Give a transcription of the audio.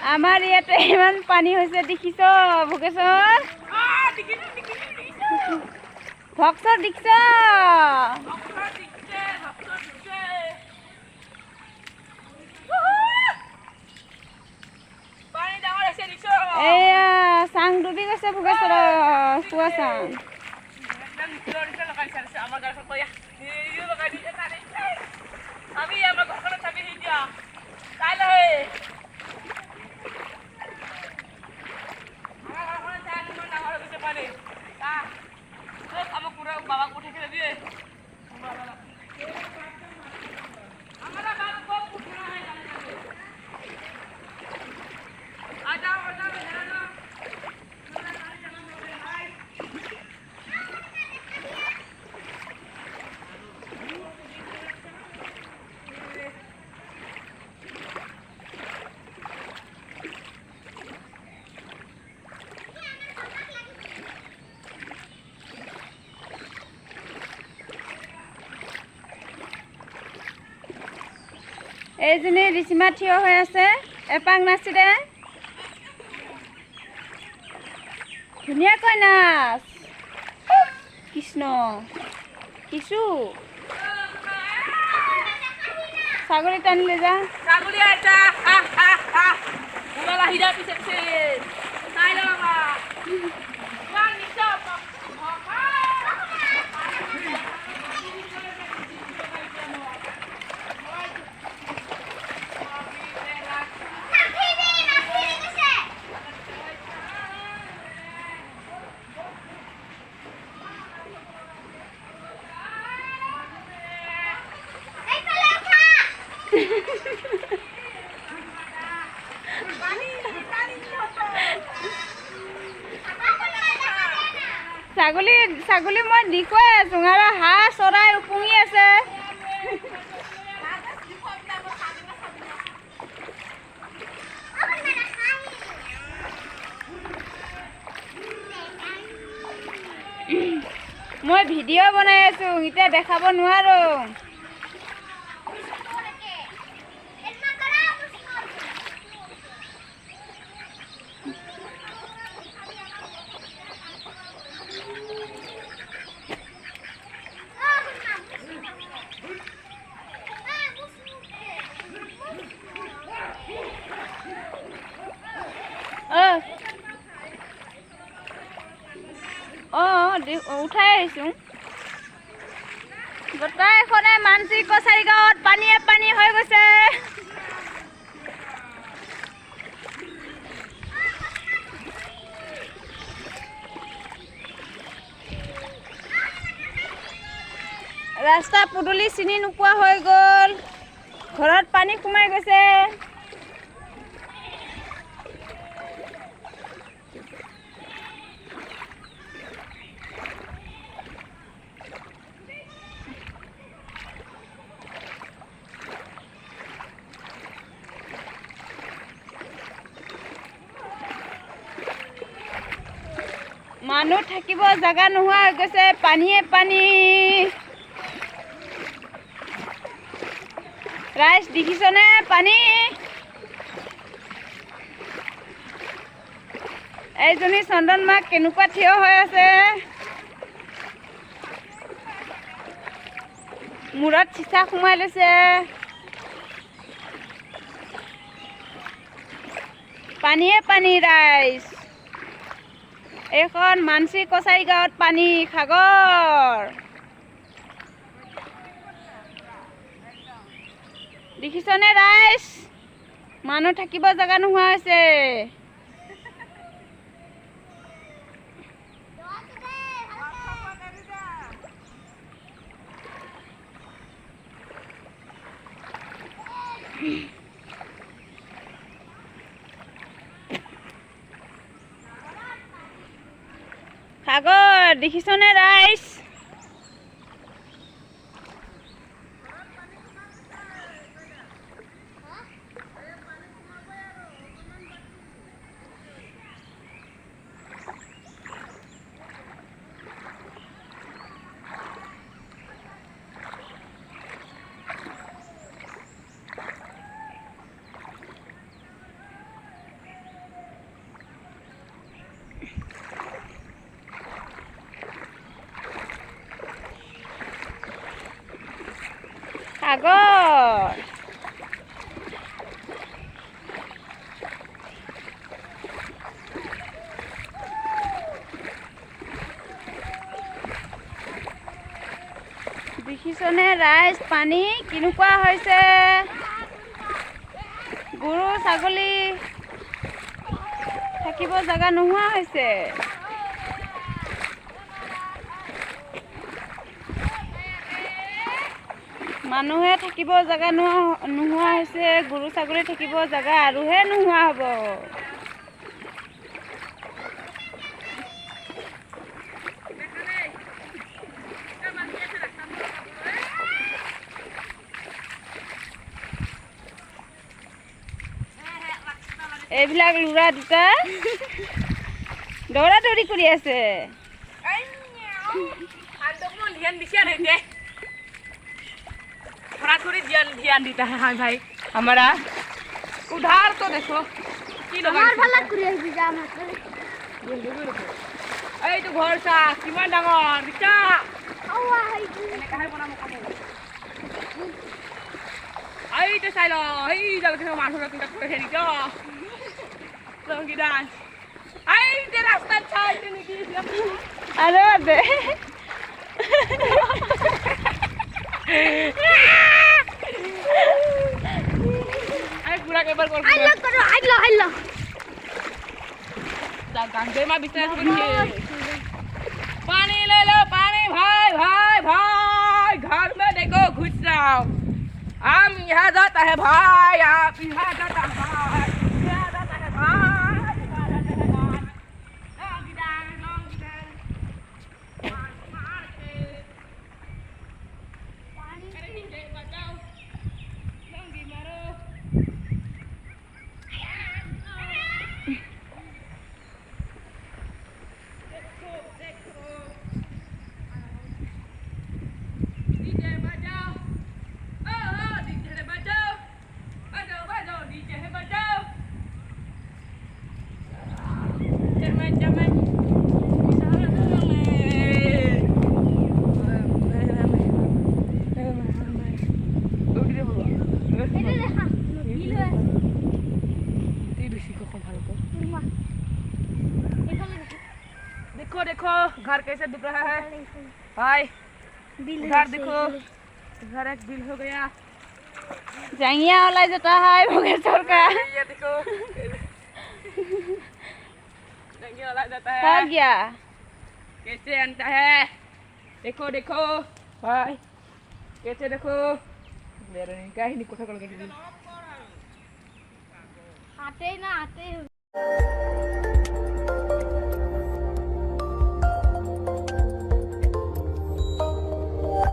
আমাৰ ইয়াতে ইমান পানী হৈছে দেখিছ ভোগেশ্বৰ ভক্সৰ দেখিছ এয়া চাং ডুবি গৈছে ভোগেশ্বৰ চোৱা চাং এইজনী ঋষিমা থিয় হৈ আছে এপাক নাচি দে ধুনীয়াকৈ নাচ কৃষ্ণ কিছু ছাগলী টানিলে যা ছাগলী আইতা ওলালা হিৰা পিছে পিছে চাই লবা ইমান নিচা ছাগলী মই দেখুৱাই আছোঁ আৰু হাঁহ চৰাই উপঙি আছে মই ভিডিঅ' বনাই আছোঁ এতিয়া দেখাব নোৱাৰোঁ উঠাই আহিছোঁ গোটেইখনে মানসিক কছাৰী গাঁৱত পানীয়ে পানী হৈ গৈছে ৰাস্তা পদূলি চিনি নোপোৱা হৈ গ'ল ঘৰত পানী সোমাই গৈছে মানুহ থাকিব জাগা নোহোৱা হৈ গৈছে পানীয়ে পানী ৰাইজ দেখিছনে পানী এইজনী চন্দন মাক কেনেকুৱা থিয় হৈ আছে মূৰত চিচা সোমাই লৈছে পানীয়ে পানী ৰাইজ এখন মানসিক কছাৰী গাঁৱত পানী সাগৰ দেখিছনে ৰাইজ মানুহ থাকিব জাগা নোহোৱা হৈছে সাগৰ দেখিছনে ৰাইজ সাগৰ দেখিছনে ৰাইজ পানী কেনেকুৱা হৈছে গৰু ছাগলী থাকিব জাগা নোহোৱা হৈছে মানুহে থাকিব জাগা নোহোৱা হৈছে গৰু ছাগলী থাকিব জাগা আৰুহে নোহোৱা হ'ব এইবিলাক লুৰা দুটা দৌৰা দৌৰি কৰি আছে थोड़ा थोड़ी ध्यान देता है हाँ भाई हमारा उधार तो देखो আমার ভালো করে বিজা মাত্র এই তো ঘর চা কিমান ডাঙৰ বিটা আওয়া হাইজি এনে কাহে বনাম কাম এই তো চাইল এই যাবে তো মাছৰ কিটা কৰে হেৰি তো সঙ্গীদান এই যে ৰাস্তা চাইতে নেকি আৰু দে এই পুরা কেবার কর আইলো করো আইলো दा गंगे में बिस्तर करिए पानी ले लो पानी भाई भाई भाई घर में देखो घुस जाओ हम यहाँ जाता है भाई आप यहाँ जाता है भाई यहाँ जाता है भाई यहाँ जाता है भाई लॉन्ग डाउन मार के पानी ले बचाओ लॉन्गी मारो DJ bajao, oh DJ bajao, bajao DJ bajao, jaman, এটা দেখা নিলো देखो देखो घर कैसे दिख रहा है भाई उधर देखो घर एक बिल हो गया জাঙিয়া ওলাই যেটা হয় ভোগেশ্বৰ কা ये देखो नहीं वाला जाता हो है गया कैसे अंता है देखो देखो भाई कैसे देखो मेरे नहीं कहीं नहीं कोठा कर के হাতে না হাতে